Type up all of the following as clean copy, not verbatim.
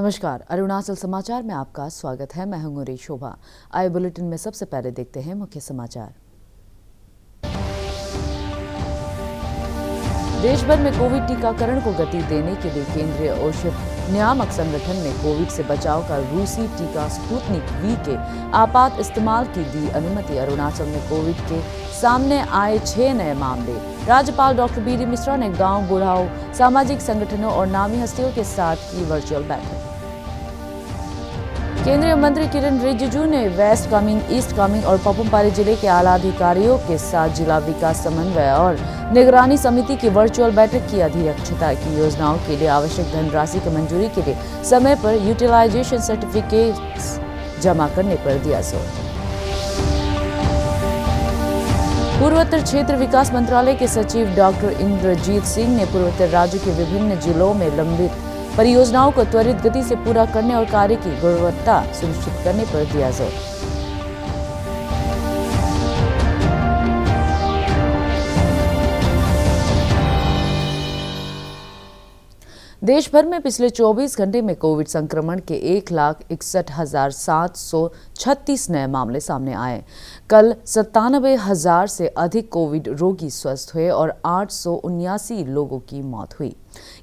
नमस्कार, अरुणाचल समाचार में आपका स्वागत है। मैं हूं रे शोभा। आए बुलेटिन में सबसे पहले देखते हैं मुख्य समाचार। देश भर में कोविड टीकाकरण को गति देने के लिए केंद्रीय औषध नियामक संगठन ने कोविड से बचाव का रूसी टीका स्पुतनिक वी के आपात इस्तेमाल की दी अनुमति। अरुणाचल में कोविड के सामने आए 6 नए मामले। राज्यपाल डॉक्टर बी.डी. मिश्रा ने गांव बुढ़ाओ, सामाजिक संगठनों और नामी हस्तियों के साथ की वर्चुअल बैठक। केंद्रीय मंत्री किरण रिजिजू ने वेस्ट कामेंग, ईस्ट कामेंग और पापुम-पारे जिले के आला अधिकारियों के साथ जिला विकास समन्वय और निगरानी समिति की वर्चुअल बैठक की अध्यक्षता की। योजनाओं के लिए आवश्यक धनराशि की मंजूरी के लिए समय पर यूटिलाइजेशन सर्टिफिकेट जमा करने पर दिया जोर। पूर्वोत्तर क्षेत्र विकास मंत्रालय के सचिव डॉक्टर इंद्रजीत सिंह ने पूर्वोत्तर राज्य के विभिन्न जिलों में लंबित परियोजनाओं को त्वरित गति से पूरा करने और कार्य की गुणवत्ता सुनिश्चित करने पर दिया जोर। देश भर में पिछले 24 घंटे में कोविड संक्रमण के 1,61,736 नए मामले सामने आए। कल 97,000 से अधिक कोविड रोगी स्वस्थ हुए और 879 लोगों की मौत हुई।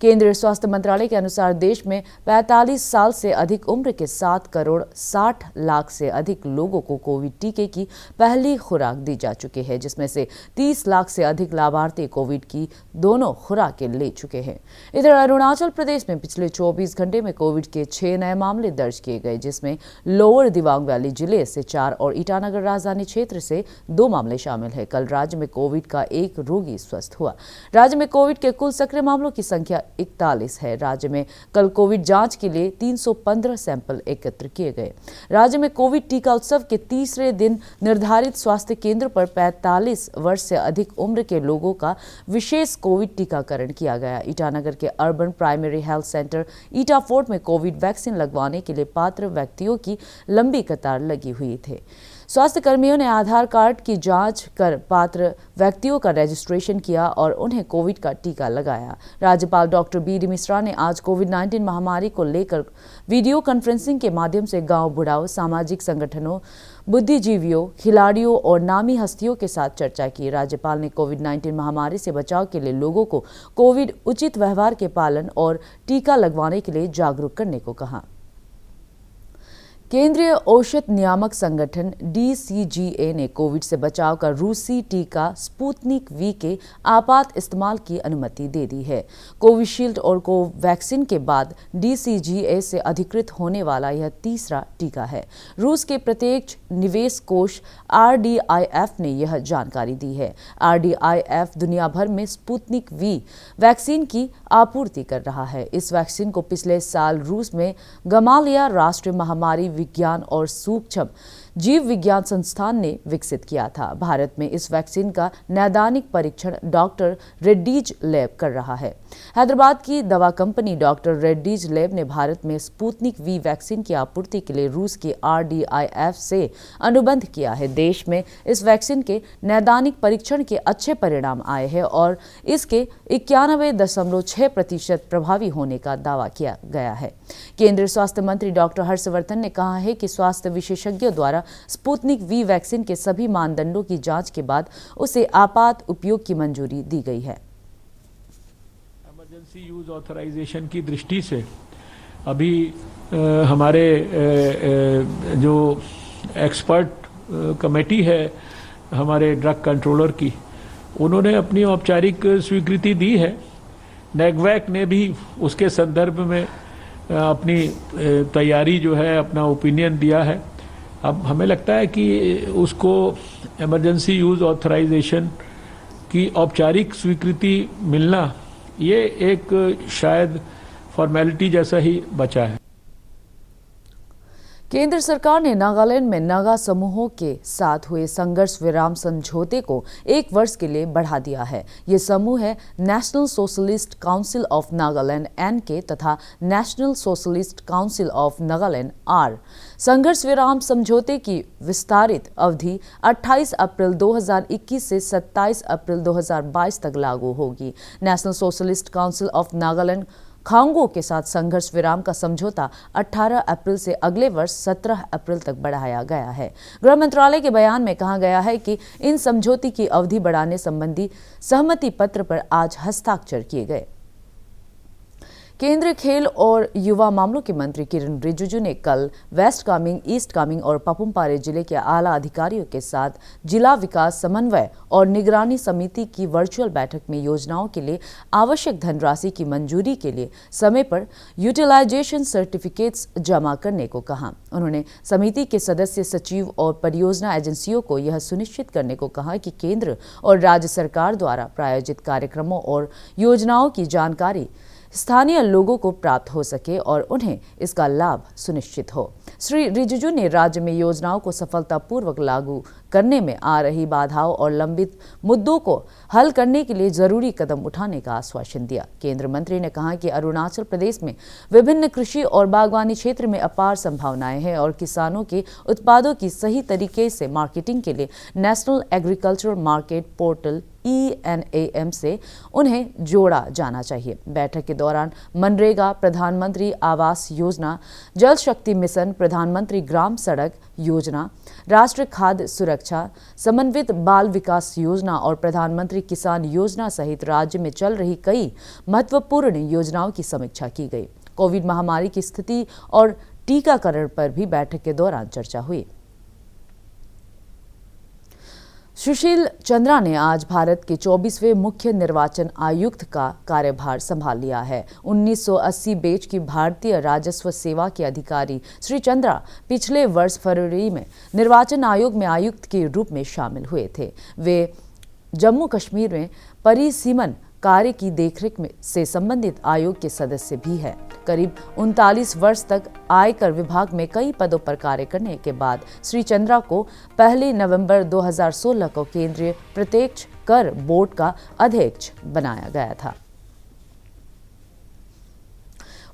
केंद्रीय स्वास्थ्य मंत्रालय के अनुसार देश में 45 साल से अधिक उम्र के 7 करोड़ 60 लाख से अधिक लोगों को कोविड टीके की पहली खुराक दी जा चुकी है, जिसमें से 30 लाख से अधिक लाभार्थी कोविड की दोनों खुराकें ले चुके हैं। इधर अरुणाचल प्रदेश में पिछले 24 घंटे में कोविड के 6 नए मामले दर्ज किए गए, जिसमें लोअर दिबांग वैली जिले से 4 और ईटानगर राजधानी क्षेत्र से 2 मामले शामिल हैं। कल राज्य में कोविड का 1 रोगी स्वस्थ हुआ। राज्य में कोविड के कुल सक्रिय मामलों की संख्या 41 है। राज्य में कल कोविड जांच के लिए 315 सैंपल एकत्र किए गए। राज्य में कोविड टीका उत्सव के तीसरे दिन निर्धारित स्वास्थ्य केंद्र पर 45 वर्ष से अधिक उम्र के लोगों का विशेष कोविड टीकाकरण किया गया। ईटानगर के urban primary health centre Ita Fort में कोविड वैक्सीन लगवाने के लिए पात्र व्यक्तियों की लंबी कतार लगी हुई थी। स्वास्थ्य कर्मियों ने आधार कार्ड की जांच कर पात्र व्यक्तियों का रजिस्ट्रेशन किया और उन्हें कोविड का टीका लगाया। राज्यपाल डॉक्टर बी.डी. मिश्रा ने आज कोविड-19 महामारी को लेकर वीडियो कॉन्फ्रेंसिंग के माध्यम से गांव बुढ़ाओ, सामाजिक संगठनों, बुद्धिजीवियों, खिलाड़ियों और नामी हस्तियों के साथ चर्चा की। राज्यपाल ने कोविड-19 महामारी से बचाव के लिए लोगों को कोविड उचित व्यवहार के पालन और टीका लगवाने के लिए जागरूक करने को कहा। केंद्रीय औषध नियामक संगठन DCGA ने कोविड से बचाव का रूसी टीका स्पुतनिक वी के आपात इस्तेमाल की अनुमति दे दी है। कोविशील्ड और कोवैक्सीन के बाद DCGA से अधिकृत होने वाला यह तीसरा टीका है। रूस के प्रत्यक्ष निवेश कोष RDIF ने यह जानकारी दी है। RDIF दुनिया भर में स्पुतनिक वी वैक्सीन की आपूर्ति कर रहा है। इस वैक्सीन को पिछले साल रूस में गमालिया राष्ट्रीय महामारी विज्ञान और सूक्ष्म जीव विज्ञान संस्थान ने विकसित किया था। भारत में इस वैक्सीन का नैदानिक परीक्षण डॉक्टर रेड्डीज लैब कर रहा है। हैदराबाद की दवा कंपनी डॉक्टर रेड्डीज लैब ने भारत में स्पुतनिक वी वैक्सीन की आपूर्ति के लिए रूस की RDIF से अनुबंध किया है। देश में इस वैक्सीन के नैदानिक परीक्षण के अच्छे परिणाम आए हैं और इसके 91.6% प्रभावी होने का दावा किया गया है। केंद्रीय स्वास्थ्य मंत्री डॉक्टर हर्षवर्धन ने कहा है कि स्वास्थ्य विशेषज्ञों द्वारा स्पुतनिक वी वैक्सीन के सभी मानदंडों की जांच के बाद उसे आपात उपयोग की मंजूरी दी गई है। इमरजेंसी यूज ऑथराइजेशन की दृष्टि से अभी हमारे जो एक्सपर्ट कमेटी है हमारे ड्रग कंट्रोलर की, उन्होंने अपनी औपचारिक स्वीकृति दी है। नेगवैक ने भी उसके संदर्भ में अपनी तैयारी जो है, अपना ओपिनियन दिया है। अब हमें लगता है कि उसको इमरजेंसी यूज़ ऑथराइजेशन की औपचारिक स्वीकृति मिलना ये एक शायद फॉर्मेलिटी जैसा ही बचा है। केंद्र सरकार ने नागालैंड में नागा समूहों के साथ हुए संघर्ष विराम समझौते को 1 वर्ष के लिए बढ़ा दिया है। ये समूह है national socialist council of Nagaland NK तथा national socialist council of Nagaland R। संघर्ष विराम समझौते की विस्तारित अवधि 28 अप्रैल 2021 से 27 अप्रैल 2022 तक लागू होगी। National socialist council of Nagaland Khango के साथ संघर्ष विराम का समझौता 18 अप्रैल से अगले वर्ष 17 अप्रैल तक बढ़ाया गया है। गृह मंत्रालय के बयान में कहा गया है कि इन समझौते की अवधि बढ़ाने संबंधी सहमति पत्र पर आज हस्ताक्षर किए गए। केंद्रीय खेल और युवा मामलों के मंत्री किरण रिजिजू ने कल वेस्ट कामेंग, ईस्ट कामेंग और पापुम-पारे जिले के आला अधिकारियों के साथ जिला विकास समन्वय और निगरानी समिति की वर्चुअल बैठक में योजनाओं के लिए आवश्यक धनराशि की मंजूरी के लिए समय पर यूटिलाइजेशन सर्टिफिकेट्स जमा करने को कहा। उन्होंने समिति के सदस्य सचिव और परियोजना एजेंसियों को यह सुनिश्चित करने को कहा कि केंद्र और राज्य सरकार द्वारा प्रायोजित कार्यक्रमों और योजनाओं की जानकारी स्थानीय लोगों को प्राप्त हो सके और उन्हें इसका लाभ सुनिश्चित हो। श्री रिजिजू ने राज्य में योजनाओं को सफलतापूर्वक लागू करने में आ रही बाधाओं और लंबित मुद्दों को हल करने के लिए जरूरी कदम उठाने का आश्वासन दिया। केंद्रीय मंत्री ने कहा कि अरुणाचल प्रदेश में विभिन्न कृषि और बागवानी क्षेत्र में अपार संभावनाएं हैं और किसानों के उत्पादों की सही तरीके से मार्केटिंग के लिए national agriculture market portal ENAM से उन्हें जोड़ा जाना चाहिए। बैठक के दौरान मनरेगा, प्रधानमंत्री आवास योजना, जल शक्ति मिशन, प्रधानमंत्री ग्राम सड़क योजना, राष्ट्रीय खाद्य सुरक्षा, समन्वित बाल विकास योजना और प्रधानमंत्री किसान योजना सहित राज्य में चल रही कई महत्वपूर्ण योजनाओं की समीक्षा की गई। कोविड महामारी की स्थिति और टीकाकरण पर भी बैठक के दौरान चर्चा हुई। सुशील चंद्रा ने आज भारत के 24वें मुख्य निर्वाचन आयुक्त का कार्यभार संभाल लिया है। 1980 बैच की भारतीय राजस्व सेवा के अधिकारी श्री चंद्रा पिछले वर्ष फरवरी में निर्वाचन आयोग में आयुक्त के रूप में शामिल हुए थे। वे जम्मू कश्मीर में परिसीमन कार्य की देखरेख से संबंधित आयोग के सदस्य भी हैं। करीब 39 वर्ष तक आयकर विभाग में कई पदों पर कार्य करने के बाद श्री चंद्रा को 1 नवंबर 2016 को केंद्रीय प्रत्यक्ष कर बोर्ड का अध्यक्ष बनाया गया था।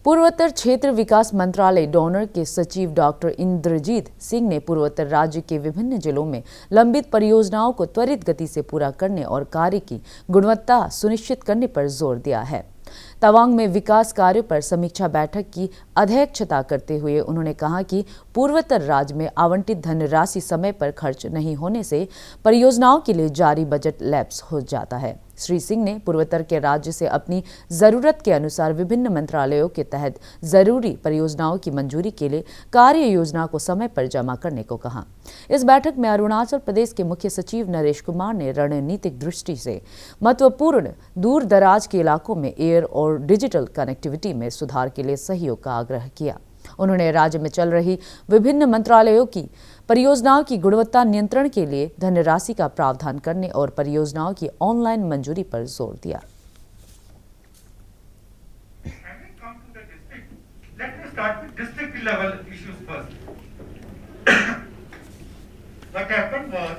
पूर्वोत्तर क्षेत्र विकास मंत्रालय डोनर के सचिव डॉक्टर इंद्रजीत सिंह ने पूर्वोत्तर राज्य के विभिन्न जिलों में लंबित परियोजनाओं को त्वरित गति से पूरा करने और कार्य की गुणवत्ता सुनिश्चित करने पर जोर दिया है। तवांग में विकास कार्यों पर समीक्षा बैठक की अध्यक्षता करते हुए उन्होंने कहा कि पूर्वोत्तर राज्य में आवंटित धनराशि समय पर खर्च नहीं होने से परियोजनाओं के लिए जारी बजट लैप्स हो जाता है। श्री सिंह ने पूर्वोत्तर के राज्य से अपनी जरूरत के अनुसार विभिन्न मंत्रालयों के तहत जरूरी परियोजनाओं की मंजूरी के लिए कार्य योजना को समय पर जमा करने को कहा। इस बैठक में अरुणाचल प्रदेश के मुख्य सचिव नरेश कुमार ने रणनीतिक दृष्टि से महत्वपूर्ण दूर दराज के इलाकों में एयर और डिजिटल कनेक्टिविटी में सुधार के लिए सहयोग का आग्रह किया। उन्होंने राज्य में चल रही विभिन्न मंत्रालयों की परियोजनाओं की गुणवत्ता नियंत्रण के लिए धनराशि का प्रावधान करने और परियोजनाओं की ऑनलाइन मंजूरी पर जोर दिया। What happened was,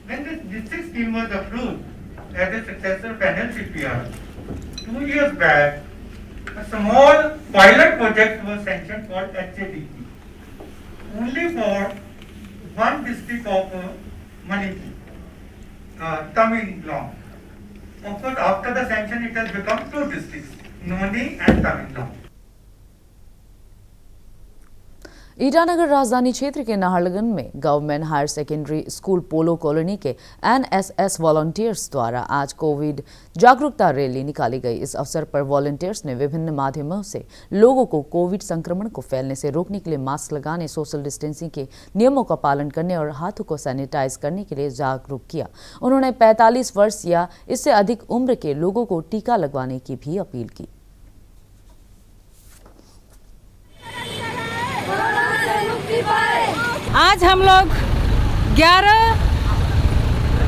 when this district scheme was approved as a successor for NLCPR, 2 years back, a small pilot project was sanctioned called HADP, only for one district of Manipur, Tamenglong. Of course, after the sanction, it has become 2 districts, Noni and Tamenglong. Itanagar राजधानी क्षेत्र के नाहरलगुन में government higher secondary school पोलो colony के NSS volunteers द्वारा आज Covid जागरूकता rally निकाली गई। इस अवसर पर वॉलंटियर्स ने विभिन्न माध्यमों से लोगों को कोविड संक्रमण को फैलने से रोकने के लिए मास्क लगाने, सोशल डिस्टेंसिंग के नियमों का पालन करने और हाथों को सैनिटाइज करने के लिए जागरूक किया। उन्होंने 45 वर्ष या इससे अधिक उम्र के लोगों को टीका लगवाने की भी अपील की। आज हम लोग 11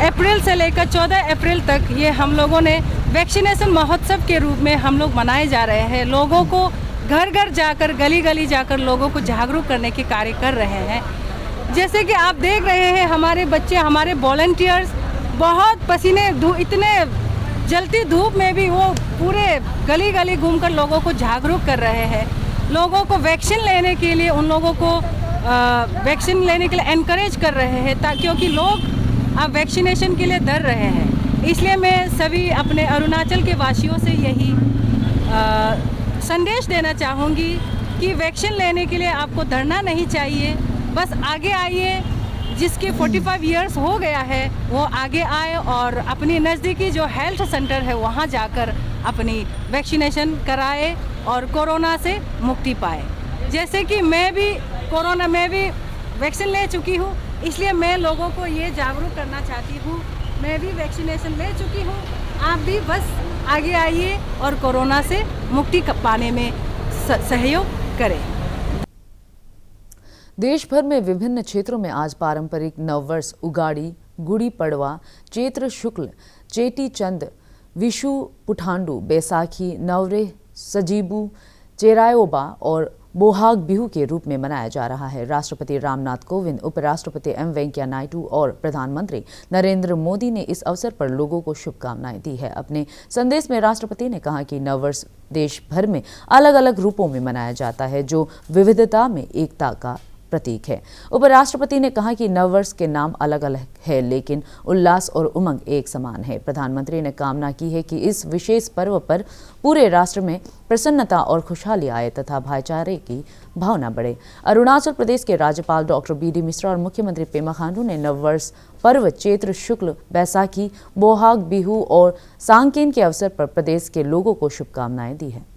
अप्रैल से लेकर 14 अप्रैल तक ये हम लोगों ने वैक्सीनेशन महोत्सव के रूप में हम लोग मनाए जा रहे हैं। लोगों को घर घर जाकर, गली गली जाकर लोगों को जागरूक करने के कार्य कर रहे हैं। जैसे कि आप देख रहे हैं, हमारे बच्चे, हमारे वॉलंटियर्स बहुत पसीने इतने जलती धूप में भी वो पूरे गली गली घूमकर लोगों को जागरूक कर रहे हैं। लोगों को वैक्सीन लेने के लिए, उन लोगों को वैक्सीन लेने के लिए एनकरेज कर रहे हैं, क्योंकि लोग अब वैक्सीनेशन के लिए डर रहे हैं। इसलिए मैं सभी अपने अरुणाचल के वासियों से यही संदेश देना चाहूँगी कि वैक्सीन लेने के लिए आपको डरना नहीं चाहिए, बस आगे आइए। जिसके 45 इयर्स हो गया है वो आगे आए और अपनी नज़दीकी जो हेल्थ सेंटर है वहाँ जाकर अपनी वैक्सीनेशन कराए और कोरोना से मुक्ति पाए। जैसे कि मैं भी कोरोना में भी वैक्सीन ले चुकी हूँ, इसलिए मैं लोगों को ये जागरूक करना चाहती हूँ। मैं भी वैक्सीनेशन ले चुकी हूँ, आप भी बस आगे आइए और कोरोना से मुक्ति पाने में सहयोग करें। देश भर में विभिन्न क्षेत्रों में आज पारंपरिक नववर्ष उगाड़ी, गुड़ी पड़वा, चैत्र शुक्ल, चेटी चंद, विशु पुठांडु, बैसाखी, नवरेह, सजीबू, चेरायोबा और बोहाग बिहू के रूप में मनाया जा रहा है। राष्ट्रपति रामनाथ कोविंद, उपराष्ट्रपति एम वेंकैया नायडू और प्रधानमंत्री नरेंद्र मोदी ने इस अवसर पर लोगों को शुभकामनाएं दी है। अपने संदेश में राष्ट्रपति ने कहा कि नववर्ष देश भर में अलग अलग रूपों में मनाया जाता है, जो विविधता में एकता का प्रतीक है। उपराष्ट्रपति ने कहा कि नववर्ष के नाम अलग अलग है, लेकिन उल्लास और उमंग एक समान है। प्रधानमंत्री ने कामना की है कि इस विशेष पर्व पर पूरे राष्ट्र में प्रसन्नता और खुशहाली आए तथा भाईचारे की भावना बढ़े। अरुणाचल प्रदेश के राज्यपाल डॉक्टर बी.डी. मिश्रा और मुख्यमंत्री पेमा खांडू ने नववर्ष पर्व चैत्र शुक्ल, बैसाखी, बोहाग बिहू और सांकेन के अवसर पर प्रदेश के लोगों को शुभकामनाएं दी है।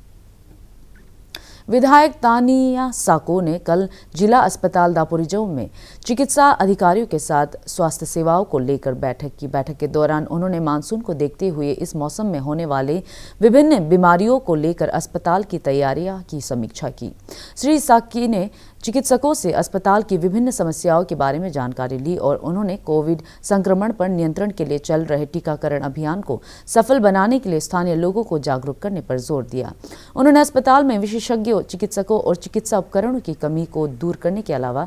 विधायक तानिया साको ने कल जिला अस्पताल दापोरिजो में चिकित्सा अधिकारियों के साथ स्वास्थ्य सेवाओं को लेकर बैठक की। बैठक के दौरान उन्होंने मानसून को देखते हुए इस मौसम में होने वाले विभिन्न बीमारियों को लेकर अस्पताल की तैयारियां की समीक्षा की। श्री साकी ने चिकित्सकों से अस्पताल की विभिन्न समस्याओं के बारे में जानकारी ली और उन्होंने कोविड संक्रमण पर नियंत्रण के लिए चल रहे टीकाकरण अभियान को सफल बनाने के लिए स्थानीय लोगों को जागरूक करने पर जोर दिया। उन्होंने अस्पताल में विशेषज्ञों, चिकित्सकों और चिकित्सा उपकरणों की कमी को दूर करने के अलावा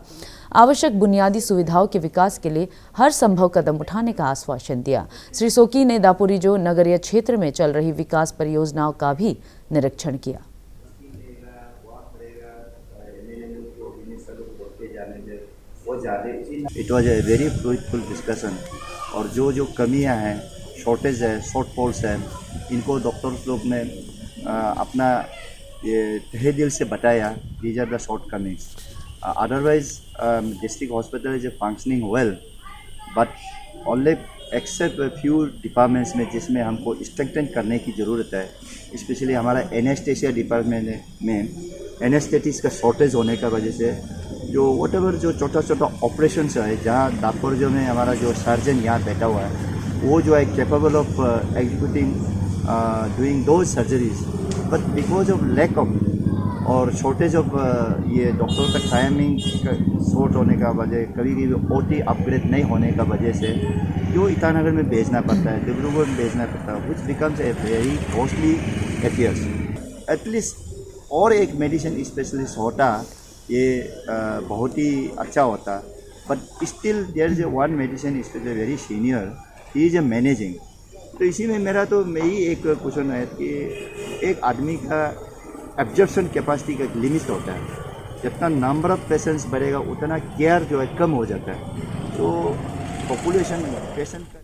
आवश्यक बुनियादी सुविधाओं के विकास के लिए हर संभव कदम उठाने का आश्वासन दिया। श्री सोकी ने दापोरिजो नगरीय क्षेत्र में चल रही विकास परियोजनाओं का भी निरीक्षण किया। It was a very fruitful discussion और जो कमियां हैं, शॉर्टेज है, शॉर्टफॉल्स हैं, इनको डॉक्टर्स लोग ने अपना ये तहे दिल से बताया। These are the shortcomings. Otherwise district hospital is functioning well, but only except few departments में जिसमें हमको स्ट्रेंथन करने की ज़रूरत है। स्पेशली हमारा एनेस्थेसिया डिपार्टमेंट में एनेस्थेटिक्स का शॉर्टेज होने का वजह से जो वॉटेवर जो छोटा छोटा ऑपरेशन है, जहाँ दापोरिजो में हमारा जो सर्जन यहाँ बैठा हुआ है, वो जो है capable of executing doing two surgeries, but because of lack of और शॉर्टेज ऑफ ये डॉक्टर का टाइमिंग शॉर्ट होने का वजह, कभी कभी ओटी अपग्रेड नहीं होने का वजह से जो ईटानगर में भेजना पड़ता है, डिब्रूगढ़ में भेजना पड़ता है, which becomes a very costly affairs. At least और एक मेडिसिन स्पेशलिस्ट होता, ये बहुत ही अच्छा होता, but still there is one medicine specialist very senior, he is a managing. तो इसी में मेरा तो यही एक क्वेश्चन है कि एक आदमी का एब्जॉर्प्शन कैपेसिटी का लिमिट होता है। जितना नंबर ऑफ पेशेंट्स बढ़ेगा उतना केयर जो है कम हो जाता है। तो पॉपुलेशन पेशेंट का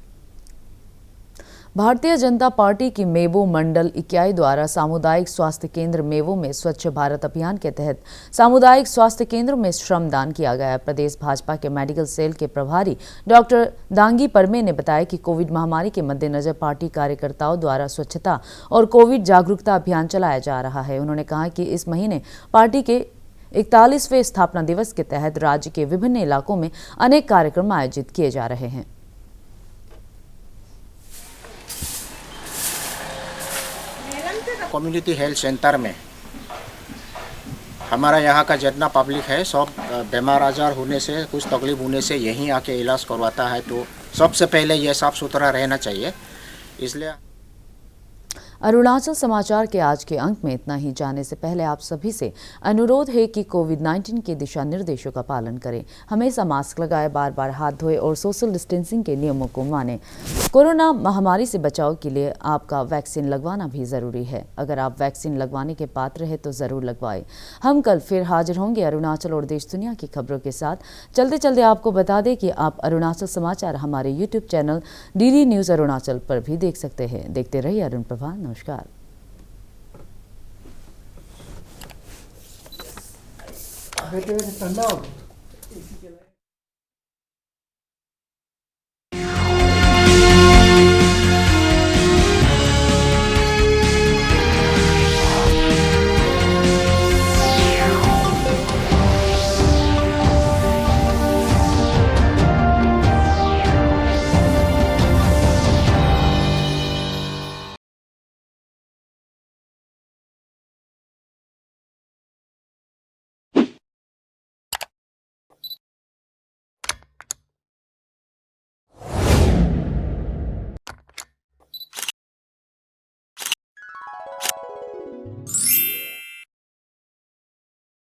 भारतीय जनता पार्टी की मेवो मंडल इकाई द्वारा सामुदायिक स्वास्थ्य केंद्र मेवो में स्वच्छ भारत अभियान के तहत सामुदायिक स्वास्थ्य केंद्रों में श्रमदान किया गया। प्रदेश भाजपा के मेडिकल सेल के प्रभारी डॉक्टर दांगी परमे ने बताया कि कोविड महामारी के मद्देनजर पार्टी कार्यकर्ताओं द्वारा स्वच्छता और कोविड जागरूकता अभियान चलाया जा रहा है। उन्होंने कहा कि इस महीने पार्टी के 41वें स्थापना दिवस के तहत राज्य के विभिन्न इलाकों में अनेक कार्यक्रम आयोजित किए जा रहे हैं। कम्युनिटी हेल्थ सेंटर में हमारा यहाँ का जितना पब्लिक है सब बीमार आजार होने से, कुछ तकलीफ होने से यहीं आके इलाज करवाता है। तो सबसे पहले ये साफ़ सुथरा रहना चाहिए, इसलिए अरुणाचल समाचार के आज के अंक में इतना ही। जाने से पहले आप सभी से अनुरोध है कि कोविड-19 के दिशा निर्देशों का पालन करें, हमेशा मास्क लगाएं, बार बार हाथ धोएं और सोशल डिस्टेंसिंग के नियमों को मानें। कोरोना महामारी से बचाव के लिए आपका वैक्सीन लगवाना भी ज़रूरी है। अगर आप वैक्सीन लगवाने के पात्र हैं तो ज़रूर लगवाएं। हम कल फिर हाजिर होंगे अरुणाचल और देश दुनिया की खबरों के साथ। चलते चलते आपको बता दें कि आप अरुणाचल समाचार हमारे YouTube channel DD news Arunachal पर भी देख सकते हैं। देखते रहिए अरुण प्रभा। नमस्कार। बैठे बैठे ठंडा हो गया।